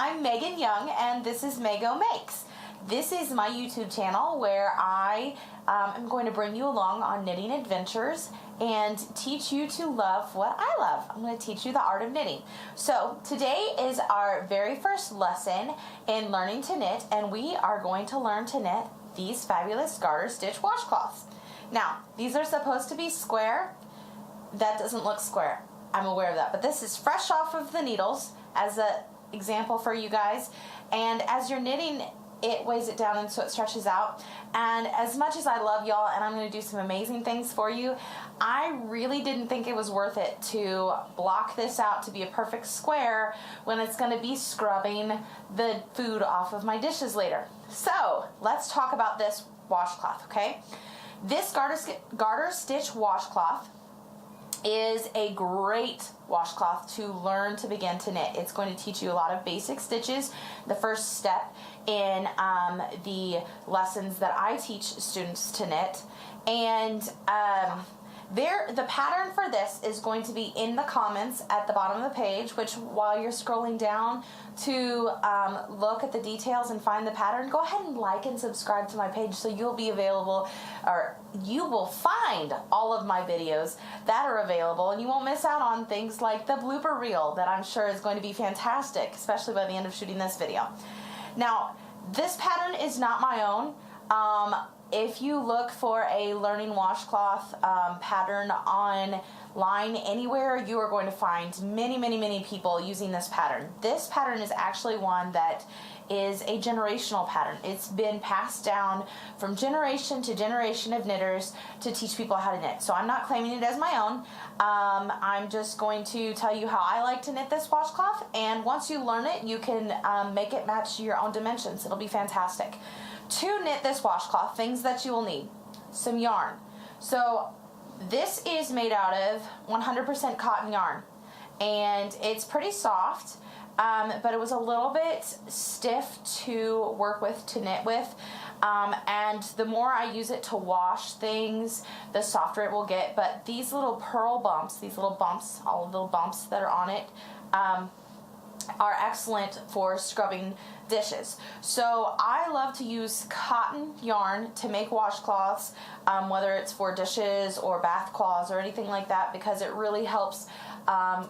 I'm Megan Young, and this is Mago Makes. This is my YouTube channel where I am going to bring you along on knitting adventures and teach you to love what I love. I'm going to teach you the art of knitting. So today is our very first lesson in learning to knit, and we are going to learn to knit these fabulous Garter Stitch washcloths. Now, these are supposed to be square. That doesn't look square. I'm aware of that, but this is fresh off of the needles as an example for you guys. And as you're knitting, it weighs it down and so it stretches out. And as much as I love y'all and I'm going to do some amazing things for you, I really didn't think it was worth it to block this out to be a perfect square when it's going to be scrubbing the food off of my dishes later. So let's talk about this washcloth, okay? This Garter Stitch washcloth is a great washcloth to learn to begin to knit. It's going to teach you a lot of basic stitches, the first step in the lessons that I teach students to knit. And the pattern for this is going to be in the comments at the bottom of the page, which while you're scrolling down to look at the details and find the pattern, go ahead and like and subscribe to my page so you'll be available, or you will find all of my videos that are available, and you won't miss out on things like the blooper reel that I'm sure is going to be fantastic, especially by the end of shooting this video. Now, this pattern is not my own. If you look for a learning washcloth pattern online anywhere, you are going to find many people using this pattern. This pattern is actually one that is a generational pattern. It's been passed down from generation to generation of knitters to teach people how to knit. So I'm not claiming it as my own. I'm just going to tell you how I like to knit this washcloth, and once you learn it, you can make it match your own dimensions. It'll be fantastic. To knit this washcloth, things that you will need: some yarn. So this is made out of 100% cotton yarn, and it's pretty soft, but it was a little bit stiff to work with, to knit with, and the more I use it to wash things, the softer it will get. But these little pearl bumps, these little bumps, all of the little bumps that are on it, are excellent for scrubbing dishes. So I love to use cotton yarn to make washcloths, whether it's for dishes or bath cloths or anything like that, because it really helps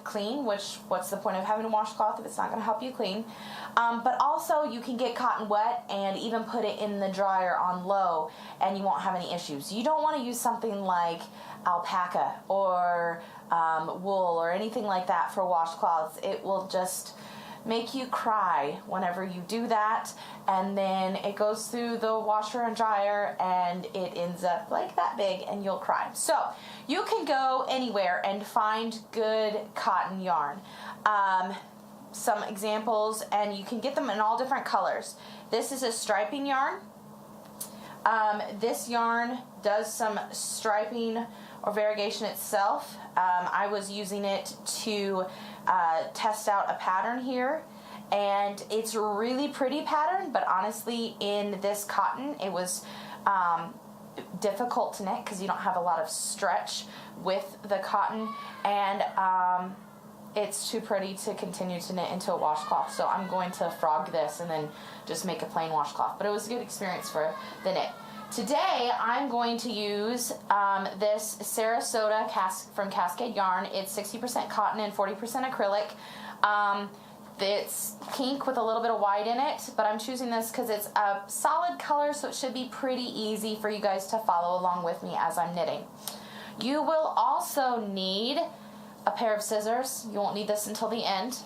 clean, which what's the point of having a washcloth if it's not going to help you clean? But also you can get cotton wet and even put it in the dryer on low and you won't have any issues. You don't want to use something like alpaca or wool or anything like that for washcloths. It will just make you cry whenever you do that, and then it goes through the washer and dryer and it ends up like that big and you'll cry. So you can go anywhere and find good cotton yarn. Some examples, and you can get them in all different colors. This is a striping yarn. This yarn does some striping or variegation itself. I was using it to test out a pattern here, and it's a really pretty pattern, but honestly in this cotton it was difficult to knit because you don't have a lot of stretch with the cotton, and it's too pretty to continue to knit into a washcloth. So I'm going to frog this and then just make a plain washcloth, but it was a good experience for the knit. Today I'm going to use this Sarasota from Cascade Yarn. It's 60% cotton and 40% acrylic. It's pink with a little bit of white in it, but I'm choosing this because it's a solid color, so it should be pretty easy for you guys to follow along with me as I'm knitting. You will also need a pair of scissors. You won't need this until the end.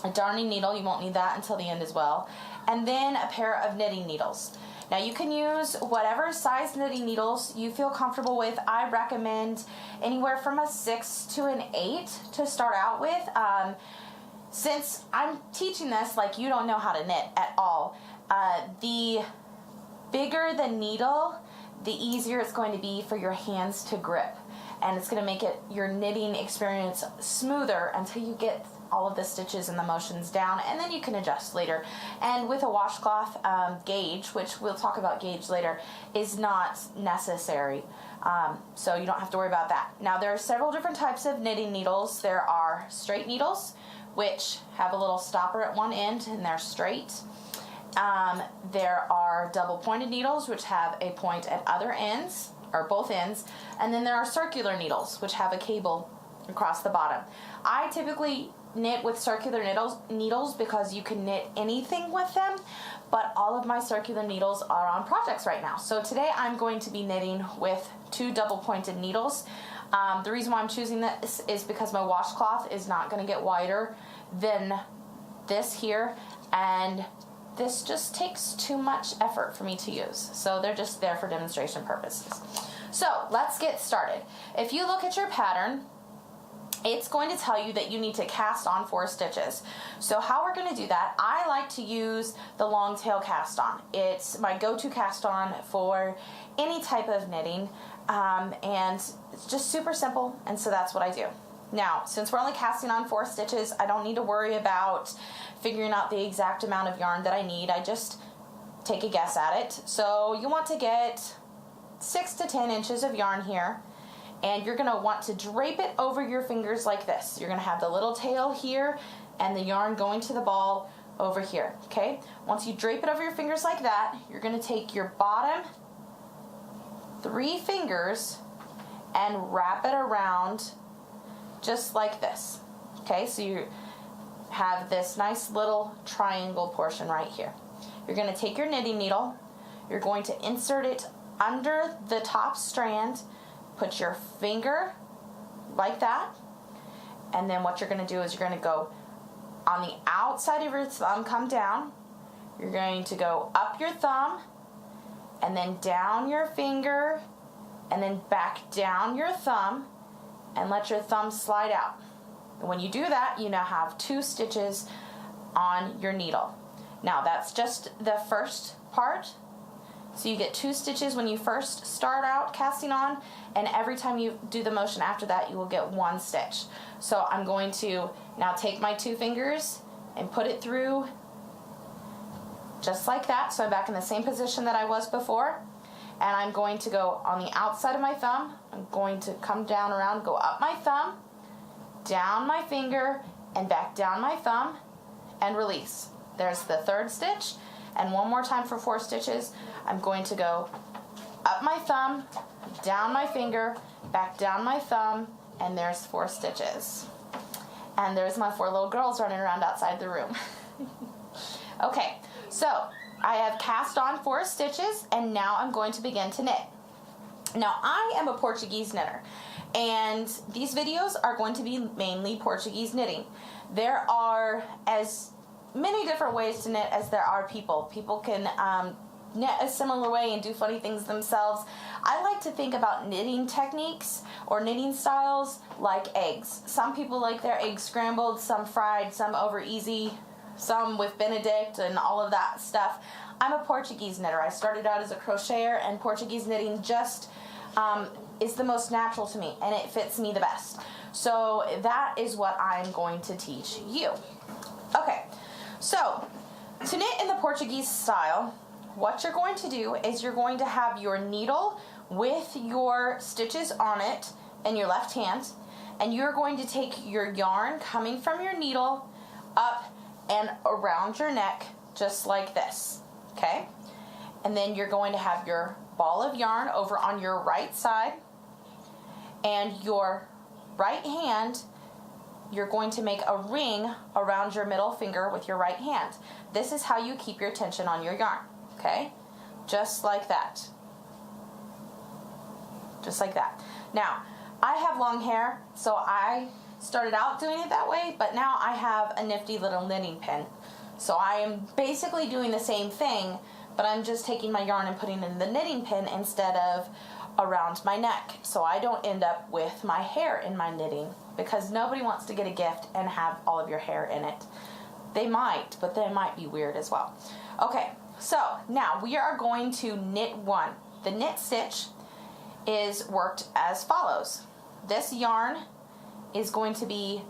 A darning needle, you won't need that until the end as well. And then a pair of knitting needles. Now you can use whatever size knitting needles you feel comfortable with. I recommend anywhere from a 6 to an 8 to start out with. Since I'm teaching this like you don't know how to knit at all, the bigger the needle, the easier it's going to be for your hands to grip. And it's going to make your knitting experience smoother until you get all of the stitches and the motions down, and then you can adjust later. And with a washcloth, gauge, which we'll talk about gauge later, is not necessary. So you don't have to worry about that. Now there are several different types of knitting needles. There are straight needles, which have a little stopper at one end and they're straight. There are double pointed needles, which have a point at other ends, or both ends, and then there are circular needles, which have a cable across the bottom. I typically knit with circular needles because you can knit anything with them, but all of my circular needles are on projects right now. So today I'm going to be knitting with 2 double pointed needles. The reason why I'm choosing this is because my washcloth is not going to get wider than this here, and this just takes too much effort for me to use. So they're just there for demonstration purposes. So let's get started. If you look at your pattern, it's going to tell you that you need to cast on 4 stitches. So how we're going to do that, I like to use the long tail cast on. It's my go-to cast on for any type of knitting, and it's just super simple, and so that's what I do. Now, since we're only casting on 4 stitches, I don't need to worry about figuring out the exact amount of yarn that I need. I just take a guess at it. So you want to get 6 to 10 inches of yarn here, and you're going to want to drape it over your fingers like this. You're going to have the little tail here and the yarn going to the ball over here, okay? Once you drape it over your fingers like that, you're going to take your bottom 3 fingers and wrap it around just like this, okay? So you have this nice little triangle portion right here. You're going to take your knitting needle, you're going to insert it under the top strand, put your finger like that, and then what you're going to do is you're going to go on the outside of your thumb, come down, you're going to go up your thumb, and then down your finger, and then back down your thumb, and let your thumb slide out. And when you do that, you now have 2 stitches on your needle. Now that's just the first part. So you get 2 stitches when you first start out casting on, and every time you do the motion after that, you will get 1 stitch. So I'm going to now take my 2 fingers and put it through just like that. So I'm back in the same position that I was before. And I'm going to go on the outside of my thumb. I'm going to come down around, go up my thumb, down my finger, and back down my thumb, and release. There's the 3rd stitch. And one more time for 4 stitches, I'm going to go up my thumb, down my finger, back down my thumb, and there's 4 stitches. And there's my 4 little girls running around outside the room. Okay, so I have cast on 4 stitches, and now I'm going to begin to knit. Now, I am a Portuguese knitter, and these videos are going to be mainly Portuguese knitting. There are as many different ways to knit as there are people. People can knit a similar way and do funny things themselves. I like to think about knitting techniques or knitting styles like eggs. Some people like their eggs scrambled, some fried, some over easy, some with Benedict and all of that stuff. I'm a Portuguese knitter. I started out as a crocheter, and Portuguese knitting just is the most natural to me, and it fits me the best. So that is what I'm going to teach you. Okay, so to knit in the Portuguese style, what you're going to do is you're going to have your needle with your stitches on it in your left hand, and you're going to take your yarn coming from your needle up and around your neck just like this, okay? And then you're going to have your ball of yarn over on your right side, and your right hand, you're going to make a ring around your middle finger with your right hand. This is how you keep your tension on your yarn, okay? Just like that. Just like that. Now, I have long hair, so I started out doing it that way, but now I have a nifty little knitting pin. So I am basically doing the same thing, but I'm just taking my yarn and putting it in the knitting pin instead of around my neck, so I don't end up with my hair in my knitting, because nobody wants to get a gift and have all of your hair in it. They might, but they might be weird as well. Okay, so now we are going to knit 1. The knit stitch is worked as follows. This yarn is going to be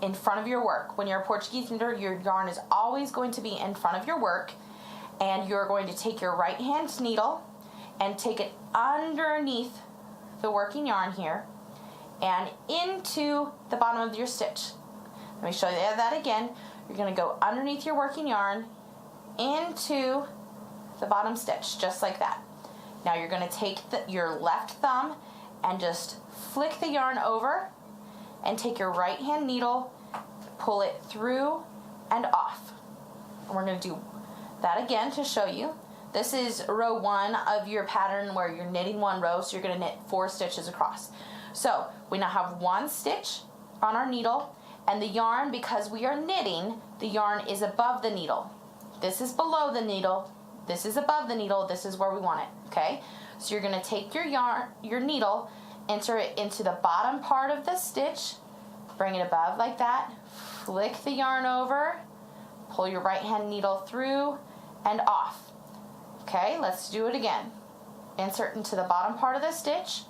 in front of your work. When you're a Portuguese knitter, your yarn is always going to be in front of your work, and you're going to take your right hand needle and take it underneath the working yarn here and into the bottom of your stitch. Let me show you that again. You're going to go underneath your working yarn into the bottom stitch, just like that. Now you're going to take your left thumb and just flick the yarn over and take your right hand needle, pull it through and off. And we're going to do that again to show you. This is row 1 of your pattern where you're knitting 1 row, so you're going to knit 4 stitches across. So we now have 1 stitch on our needle, and the yarn, because we are knitting, the yarn is above the needle. This is below the needle, this is above the needle, this is where we want it, okay? So you're going to take your yarn, your needle, enter it into the bottom part of the stitch, bring it above like that, flick the yarn over, pull your right hand needle through and off. Okay, let's do it again. Insert into the bottom part of the stitch,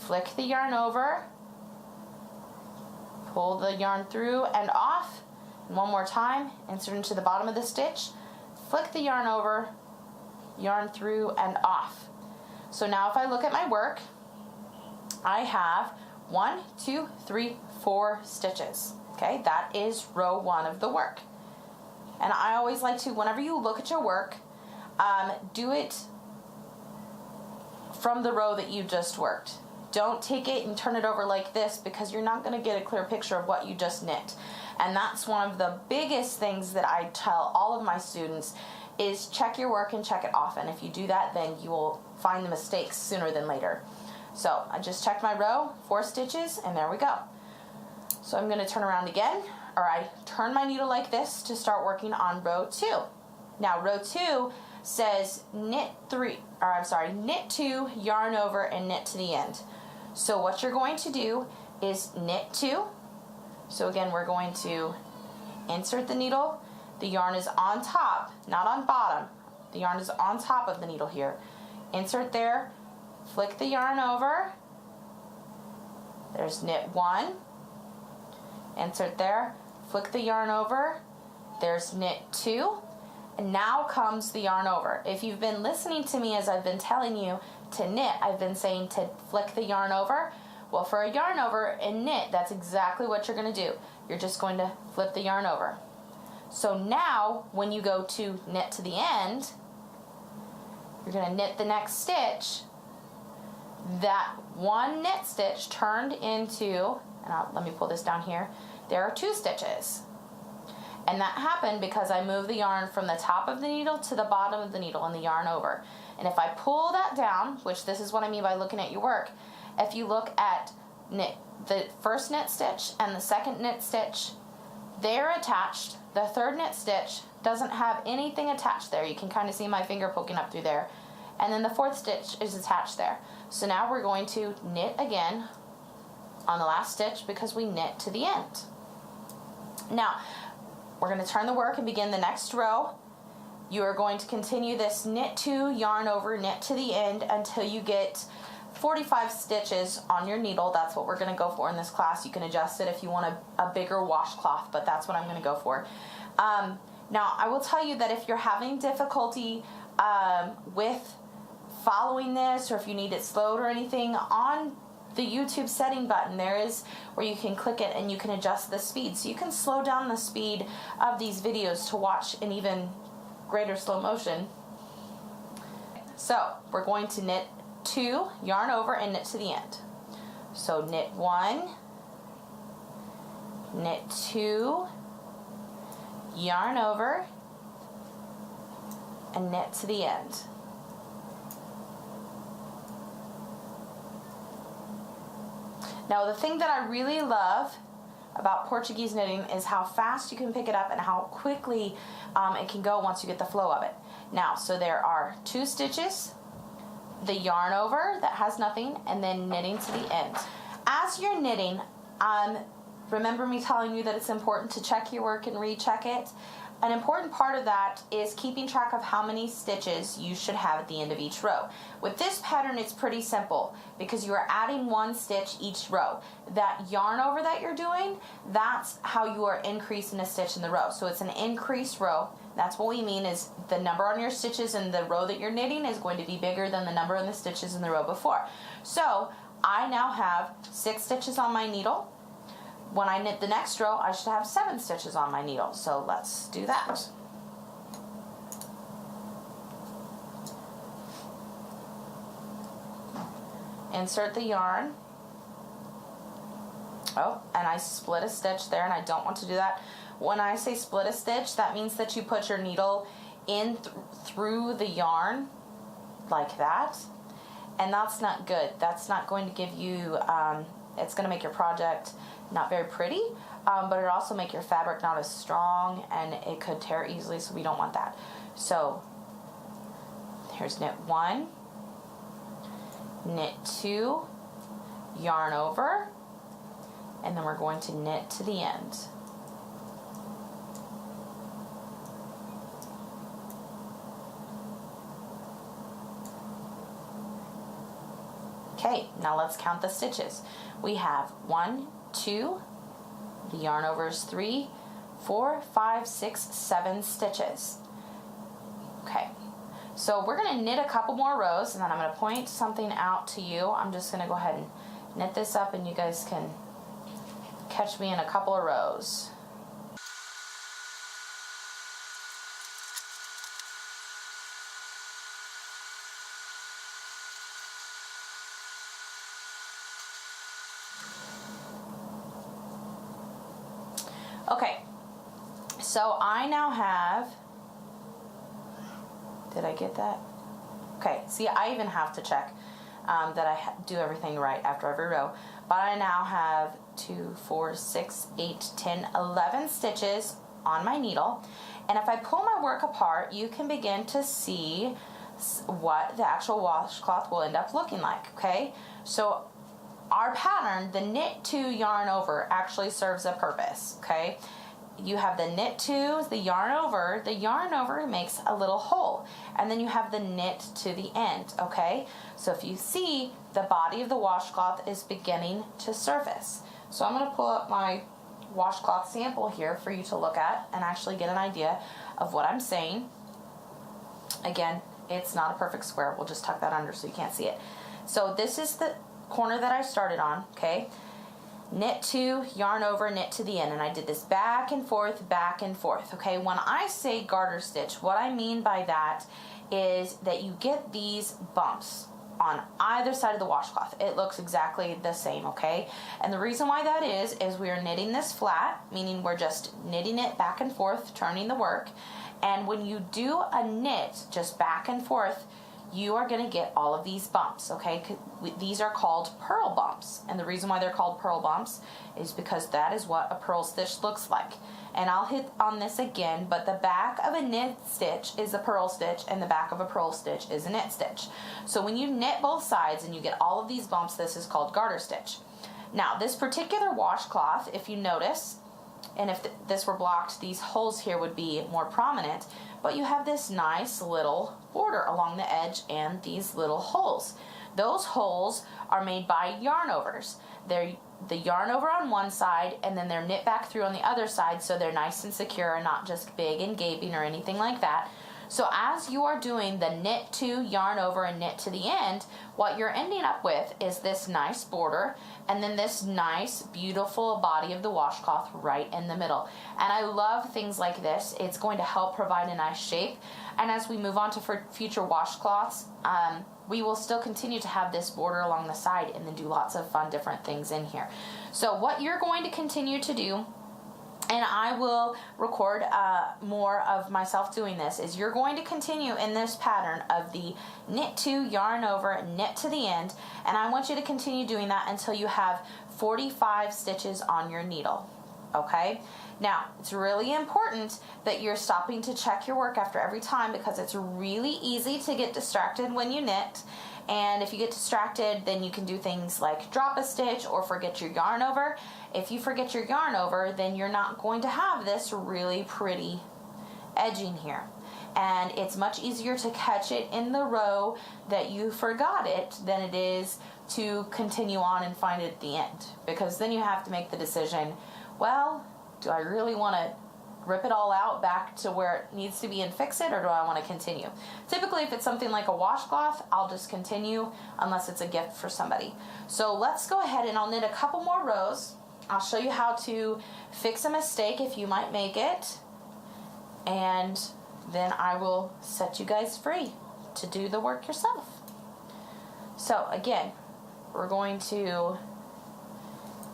flick the yarn over, pull the yarn through and off, and one more time, insert into the bottom of the stitch, flick the yarn over, yarn through and off. So now if I look at my work, I have 1, 2, 3, 4 stitches. Okay, that is row 1 of the work. And I always like to, whenever you look at your work, do it from the row that you just worked. Don't take it and turn it over like this, because you're not going to get a clear picture of what you just knit. And that's one of the biggest things that I tell all of my students is check your work and check it often. If you do that, then you will find the mistakes sooner than later. So I just checked my row, 4 stitches, and there we go. So I'm going to turn around again, or I turn my needle like this to start working on row 2. Now row 2 says knit 2, yarn over, and knit to the end. So what you're going to do is knit 2. So again, we're going to insert the needle. The yarn is on top, not on bottom. The yarn is on top of the needle here. Insert there, flick the yarn over. There's knit 1. Insert there, flick the yarn over. There's knit 2. And now comes the yarn over. If you've been listening to me as I've been telling you to knit, I've been saying to flick the yarn over. Well, for a yarn over and knit, that's exactly what you're going to do. You're just going to flip the yarn over. So now, when you go to knit to the end, you're going to knit the next stitch. That 1 knit stitch turned into, let me pull this down here, there are 2 stitches. And that happened because I moved the yarn from the top of the needle to the bottom of the needle and the yarn over. And if I pull that down, which this is what I mean by looking at your work, if you look at the first knit stitch and the second knit stitch, they're attached. The third knit stitch doesn't have anything attached there. You can kind of see my finger poking up through there. And then the 4th stitch is attached there. So now we're going to knit again on the last stitch because we knit to the end. Now, we're going to turn the work and begin the next row. You are going to continue this knit 2, yarn over, knit to the end until you get 45 stitches on your needle. That's what we're going to go for in this class. You can adjust it if you want a bigger washcloth, but that's what I'm going to go for. Now, I will tell you that if you're having difficulty with following this, or if you need it slowed or anything, on the YouTube setting button there is where you can click it and you can adjust the speed. So you can slow down the speed of these videos to watch in even greater slow motion. So we're going to knit 2, yarn over, and knit to the end. So knit 1, knit 2, yarn over, and knit to the end. Now the thing that I really love about Portuguese knitting is how fast you can pick it up and how quickly it can go once you get the flow of it. Now, so there are 2 stitches, the yarn over that has nothing, and then knitting to the end. As you're knitting, remember me telling you that it's important to check your work and recheck it. An important part of that is keeping track of how many stitches you should have at the end of each row. With this pattern, it's pretty simple because you are adding 1 stitch each row. That yarn over that you're doing, that's how you are increasing a stitch in the row. So it's an increased row. That's what we mean is the number on your stitches in the row that you're knitting is going to be bigger than the number on the stitches in the row before. So I now have 6 stitches on my needle. when I knit the next row, I should have 7 stitches on my needle. So let's do that. Insert the yarn. Oh, and I split a stitch there, and I don't want to do that. When I say split a stitch, that means that you put your needle in through the yarn like that, and that's not good. That's not going to give you, it's going to make your project not very pretty, but it'll also make your fabric not as strong, and it could tear easily, so we don't want that. So here's knit 1, knit 2, yarn over, and then we're going to knit to the end. Okay, now let's count the stitches. We have 1, 2, the yarn over is 3, 4, 5, 6, 7 stitches. Okay, so we're going to knit a couple more rows, and then I'm going to point something out to you. I'm just going to go ahead and knit this up, and you guys can catch me in a couple of rows. Okay, so I now have, did I get that? Okay, see, I even have to check that I do everything right after every row. But I now have 2, 4, 6, 8, 10, 11 stitches on my needle. And if I pull my work apart, you can begin to see what the actual washcloth will end up looking like, okay? So our pattern, the knit 2 yarn over, actually serves a purpose, okay? You have the knit 2, the yarn over makes a little hole, and then you have the knit to the end, okay? So if you see, the body of the washcloth is beginning to surface. So I'm going to pull up my washcloth sample here for you to look at and actually get an idea of what I'm saying. Again, it's not a perfect square. We'll just tuck that under so you can't see it. So this is the corner that I started on, okay? Knit 2, yarn over, knit to the end, and I did this back and forth, okay? When I say garter stitch, what I mean by that is that you get these bumps on either side of the washcloth. It looks exactly the same, okay? And the reason why that is we are knitting this flat, meaning we're just knitting it back and forth, turning the work, and when you do a knit just back and forth, you are going to get all of these bumps, okay? These are called purl bumps, and the reason why they're called purl bumps is because that is what a purl stitch looks like. And I'll hit on this again, but the back of a knit stitch is a purl stitch, and the back of a purl stitch is a knit stitch. So when you knit both sides and you get all of these bumps, this is called garter stitch. Now, this particular washcloth, if you notice, and if this were blocked, these holes here would be more prominent, but you have this nice little border along the edge and these little holes. Those holes are made by yarn overs. They're the yarn over on one side, and then they're knit back through on the other side, so they're nice and secure and not just big and gaping or anything like that. So as you are doing the knit 2, yarn over, and knit to the end, what you're ending up with is this nice border and then this nice, beautiful body of the washcloth right in the middle. And I love things like this. It's going to help provide a nice shape. And as we move on to future washcloths, we will still continue to have this border along the side and then do lots of fun different things in here. So what you're going to continue to do, and I will record more of myself doing this, is you're going to continue in this pattern of the knit 2, yarn over, knit to the end, and I want you to continue doing that until you have 45 stitches on your needle, okay? Now, it's really important that you're stopping to check your work after every time, because it's really easy to get distracted when you knit. And if you get distracted, then you can do things like drop a stitch or forget your yarn over. If you forget your yarn over, then you're not going to have this really pretty edging here. And it's much easier to catch it in the row that you forgot it than it is to continue on and find it at the end. Because then you have to make the decision, well, do I really want to rip it all out back to where it needs to be and fix it, or do I want to continue? Typically, if it's something like a washcloth, I'll just continue unless it's a gift for somebody. So let's go ahead and I'll knit a couple more rows, I'll show you how to fix a mistake if you might make it, and then I will set you guys free to do the work yourself. So again, we're going to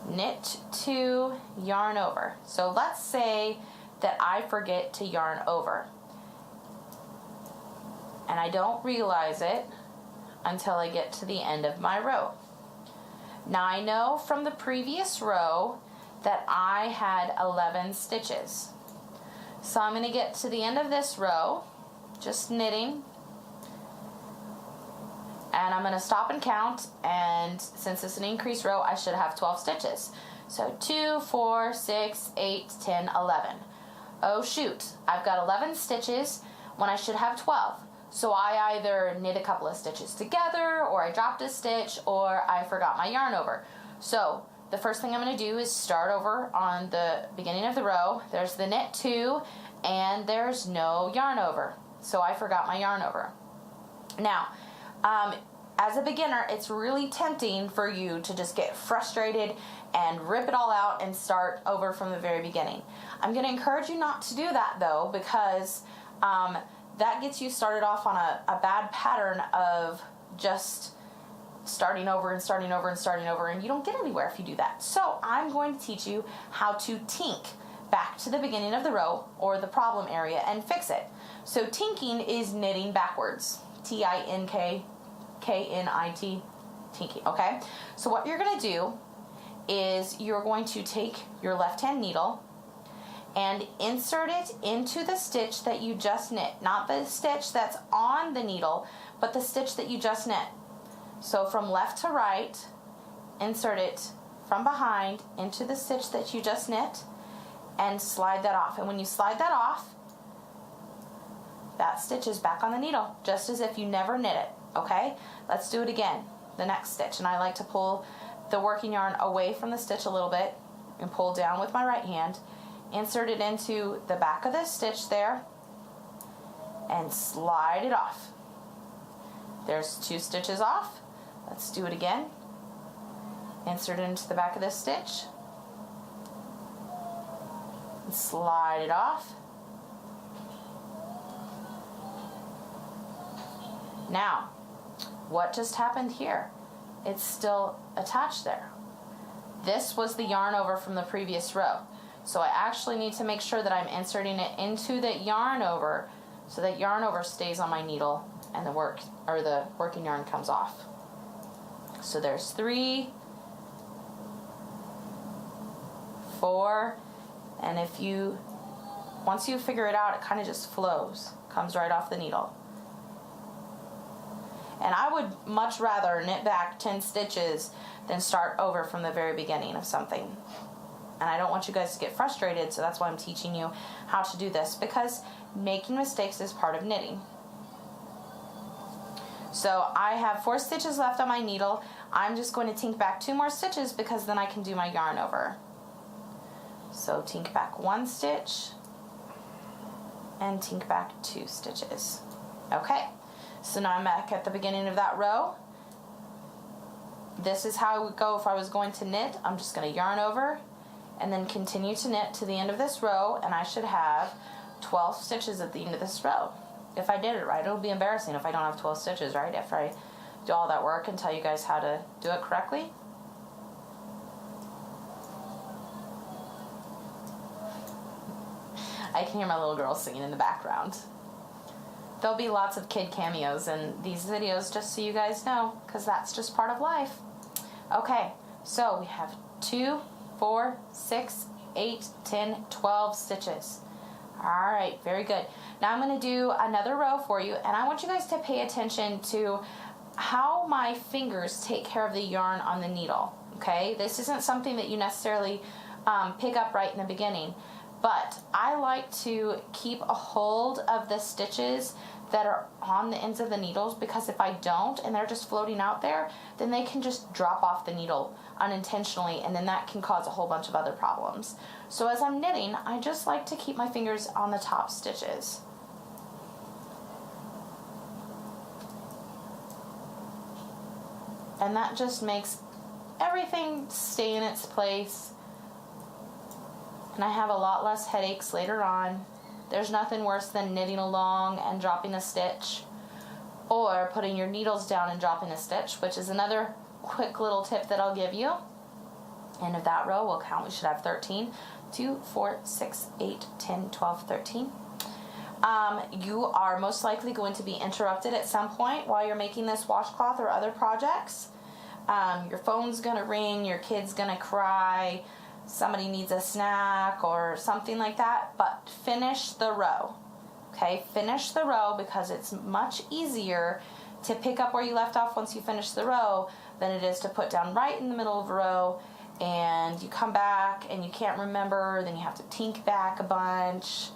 knit 2, yarn over. So let's say that I forget to yarn over, and I don't realize it until I get to the end of my row. Now I know from the previous row that I had 11 stitches. So I'm going to get to the end of this row, just knitting, and I'm going to stop and count, and since it's an increased row, I should have 12 stitches. So 2, 4, 6, 8, 10, 11. Oh shoot, I've got 11 stitches when I should have 12. So I either knit a couple of stitches together, or I dropped a stitch, or I forgot my yarn over. So the first thing I'm going to do is start over on the beginning of the row. There's the knit 2, and there's no yarn over. So I forgot my yarn over. Now, as a beginner, it's really tempting for you to just get frustrated and rip it all out and start over from the very beginning. I'm going to encourage you not to do that though, because that gets you started off on a bad pattern of just starting over and starting over and starting over, and you don't get anywhere if you do that. So I'm going to teach you how to tink back to the beginning of the row or the problem area and fix it. So tinking is knitting backwards. T-I-N-K-K-N-I-T, tinking, okay? So what you're going to do is you're going to take your left-hand needle and insert it into the stitch that you just knit. Not the stitch that's on the needle, but the stitch that you just knit. So from left to right, insert it from behind into the stitch that you just knit and slide that off. And when you slide that off, that stitch is back on the needle, just as if you never knit it, okay? Let's do it again, the next stitch. And I like to pull the working yarn away from the stitch a little bit and pull down with my right hand, insert it into the back of this stitch there, and slide it off. There's 2 stitches off. Let's do it again. Insert it into the back of this stitch, and slide it off. Now, what just happened here? It's still attached there. This was the yarn over from the previous row. So I actually need to make sure that I'm inserting it into the yarn over so that yarn over stays on my needle and the working yarn comes off. So there's 3, 4, and once you figure it out, it kind of just flows, comes right off the needle. And I would much rather knit back 10 stitches than start over from the very beginning of something. And I don't want you guys to get frustrated, so that's why I'm teaching you how to do this, because making mistakes is part of knitting. So I have 4 stitches left on my needle. I'm just going to tink back 2 more stitches because then I can do my yarn over. So tink back 1 stitch and tink back 2 stitches. Okay, so now I'm back at the beginning of that row. This is how it would go if I was going to knit. I'm just going to yarn over and then continue to knit to the end of this row, and I should have 12 stitches at the end of this row. If I did it right, it'll be embarrassing if I don't have 12 stitches, right? After I do all that work and tell you guys how to do it correctly. I can hear my little girl singing in the background. There'll be lots of kid cameos in these videos, just so you guys know, because that's just part of life. Okay, so we have 2, 4, 6, 8, 10, 12 stitches. Alright, very good. Now I'm going to do another row for you, and I want you guys to pay attention to how my fingers take care of the yarn on the needle. Okay, this isn't something that you necessarily pick up right in the beginning, but I like to keep a hold of the stitches that are on the ends of the needles, because if I don't and they're just floating out there, then they can just drop off the needle unintentionally, and then that can cause a whole bunch of other problems. So as I'm knitting, I just like to keep my fingers on the top stitches. And that just makes everything stay in its place and I have a lot less headaches later on. There's nothing worse than knitting along and dropping a stitch, or putting your needles down and dropping a stitch, which is another quick little tip that I'll give you. End of that row, we'll count. We should have 13. 2, 4, 6, 8, 10, 12, 13. You are most likely going to be interrupted at some point while you're making this washcloth or other projects. Your phone's going to ring, your kid's going to cry, somebody needs a snack or something like that, but finish the row. Okay, finish the row, because it's much easier to pick up where you left off once you finish the row than it is to put down right in the middle of a row and you come back and you can't remember, then you have to tink back a bunch,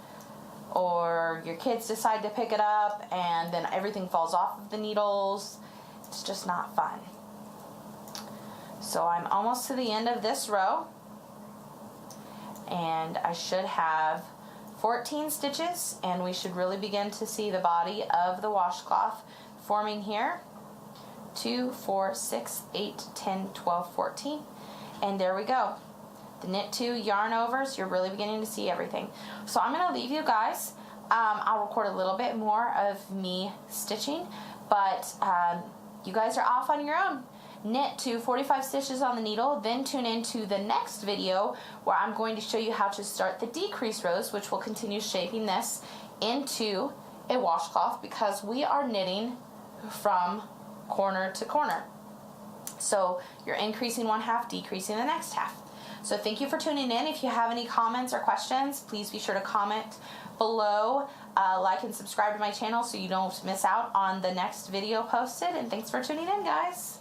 or your kids decide to pick it up and then everything falls off of the needles. It's just not fun. So I'm almost to the end of this row, and I should have 14 stitches, and we should really begin to see the body of the washcloth forming here. 2, 4, 6, 8, 10, 12, 14. And there we go. The knit 2 yarn overs, you're really beginning to see everything. So I'm going to leave you guys. I'll record a little bit more of me stitching, but you guys are off on your own. Knit to 45 stitches on the needle, then tune into the next video where I'm going to show you how to start the decrease rows, which will continue shaping this into a washcloth, because we are knitting from corner to corner. So you're increasing one half, decreasing the next half. So thank you for tuning in. If you have any comments or questions, please be sure to comment below, like and subscribe to my channel so you don't miss out on the next video posted. And thanks for tuning in, guys.